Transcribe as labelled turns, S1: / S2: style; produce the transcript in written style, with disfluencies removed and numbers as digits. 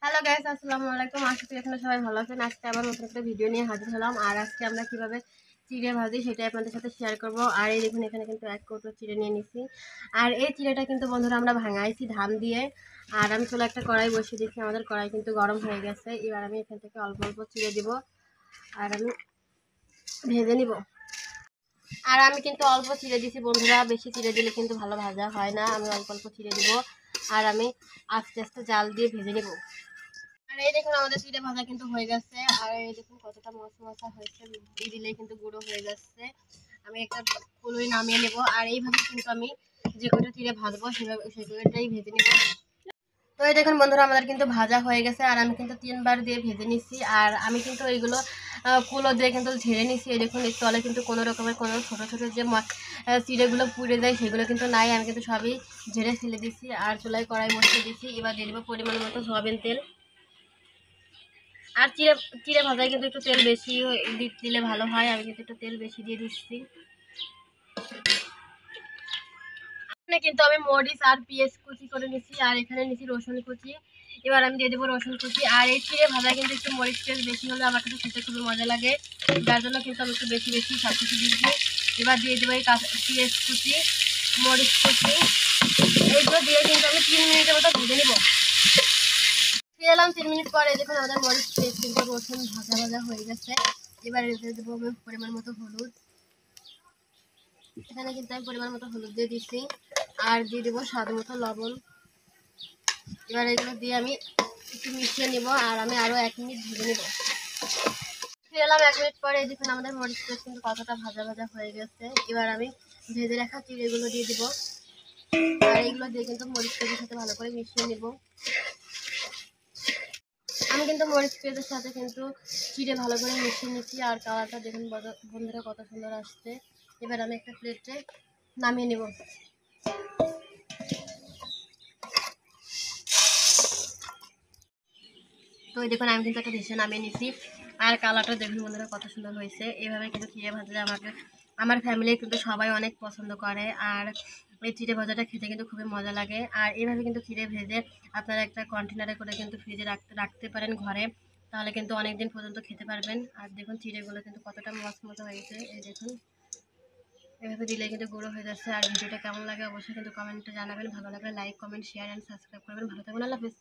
S1: Hello guys, আসসালামু আলাইকুম। আশা করি আপনারা সবাই ভালো আছেন। আজকে আবার নতুন একটা ভিডিও নিয়ে হাজির হলাম। আর আজকে আমরা কিভাবে চিড়ে ভাজি সেটাই আপনাদের সাথে শেয়ার করব। আর এই দেখুন, এখানে কিন্তু 1 কৌটো চিড়ে নিয়ে নিছি। আর এই চিড়েটা কিন্তু বন্ধুরা আমরা ভাঙাইছি ধান দিয়ে। আর আমি চলে একটা কড়াই বসিয়ে দিচ্ছি। আমাদের কড়াই কিন্তু গরম হয়ে গেছে। এবার আমি এখান থেকে অল্প অল্প চিড়ে দিব আর আমি ভেজে নিব। আর আমি কিন্তু অল্প চিড়ে দিছি বন্ধুরা, বেশি চিড়ে দিলে কিন্তু ভালো ভাজা হয় না। আমি অল্প অল্প চিড়ে দিব আর আমি আস্তে আস্তে জাল দিয়ে ভেজে নিব। আর এই দেখুন, আমাদের চিড়ে ভাজা কিন্তু হয়ে গেছে। আর এই দেখুন কতটা মশা হয়েছে, এই দিলেই কিন্তু গুঁড়ো হয়ে যাচ্ছে। আমি একটা কড়াই নামিয়ে নেব। আর এইভাবে কিন্তু আমি যে কটা চিড়ে ভাজবো সেটাই ভেজে নেব। তো এই দেখুন বন্ধুরা, আমাদের কিন্তু ভাজা হয়ে গেছে। আর আমি কিন্তু 3 বার দিয়ে ভেজে নিচ্ছি। আর আমি কিন্তু এইগুলো কুলো দিয়ে কিন্তু ঝেড়ে নিচ্ছি। এই দেখুন, এই তলে কিন্তু কোনো রকমের কোনো ছোটো ছোটো যে চিড়েগুলো পুড়ে যায় সেগুলো কিন্তু নাই। আমি কিন্তু সবই ঝেড়ে ফেলে দিচ্ছি। আর চুলায় কড়াই বসিয়ে দিচ্ছি। এবার দিয়ে দেবো পরিমাণ মতো সয়াবিন তেল। আর চিড়ে চিড়ে ভাজায় কিন্তু একটু তেল বেশি দিলে ভালো হয়। আমি কিন্তু একটু তেল বেশি দিয়ে দিচ্ছি। এখানে কিন্তু আমি মরিচ আর পেঁয়াজ কুচি করে নিচ্ছি। আর এখানে নিচ্ছি রসুন কুচি। এবার আমি দিয়ে দেবো রসুন কুচি। আর এই চিড়ে ভাজায় কিন্তু একটু মরিচ পেঁয়াজ বেশি হলে আমার কাছে খেতে খুবই মজা লাগে, যার জন্য কিন্তু আমি একটু বেশি বেশি সব কিছু দিচ্ছি। এবার দিয়ে দেবো এই পেঁয়াজ কুচি, মরিচ কুচি। এইগুলো দিয়ে কিন্তু আমি 3 মিনিটের মতো ভেজে নিব। ফিরে এলাম 3 মিনিট পরে। দেখুন, আমাদের মরিচ পেঁয়াজ কিন্তু রসুন ভাজা ভাজা হয়ে গেছে। এবার দিয়ে দেবো আমি পরিমাণ মতো হলুদ। এখানে কিন্তু আমি পরিমাণ মতো হলুদ দিয়ে দিচ্ছি। আর দিয়ে দেবো স্বাদ মতো লবণ। এবার এগুলো দিয়ে আমি একটু মিশিয়ে নিব। আর আমি আরও 1 মিনিট ভেজে নিব। ফিরে এলাম 1 মিনিট পরে। দেখুন, আমাদের মরিচ পেঁয়াজ কিন্তু কতটা ভাজা ভাজা হয়ে গেছে। এবার আমি ভেজে রাখা চিড়েগুলো দিয়ে দিব। আর এইগুলো দিয়ে কিন্তু মরিচ পেঁয়াজের সাথে ভালো করে মিশিয়ে নিব। আমি কিন্তু মরিচ পেঁয়াজের সাথে কিন্তু চিড়ে ভালো করে মিশিয়ে নিচ্ছি। আর কালারটা দেখুন বন্ধুরা কত সুন্দর আসছে। এবার আমি একটা প্লেটে নামিয়ে নেব। তো এই দেখুন, আমি কিন্তু একটা ডিশে নামিয়ে নিচ্ছি। আর কালারটা দেখুন বন্ধুরা কত সুন্দর হয়েছে। এইভাবে কিন্তু চিড়ে ভাজলে আমার ফ্যামিলি কিন্তু সবাই অনেক পছন্দ করে। আর এই চিড়ে ভাজাটা খেতে কিন্তু খুবই মজা লাগে। আর এইভাবে কিন্তু চিড়ে ভেজে আপনারা একটা কন্টেনারে করে কিন্তু ফ্রিজে রাখতে পারেন ঘরে, তাহলে কিন্তু অনেক দিন পর্যন্ত খেতে পারবেন। আর দেখুন চিড়েগুলো কিন্তু কতটা মচমচে হয়েছে। এই দেখুন, এভাবে দিলে কিন্তু গুঁড়ো হয়ে যাচ্ছে। আর ভিডিওটা কেমন লাগে অবশ্যই কিন্তু কমেন্টে জানাবেন। ভালো লাগলে like, comment, share and subscribe করবেন। ভালো থাকবেন, আল্লাহ হাফেজ।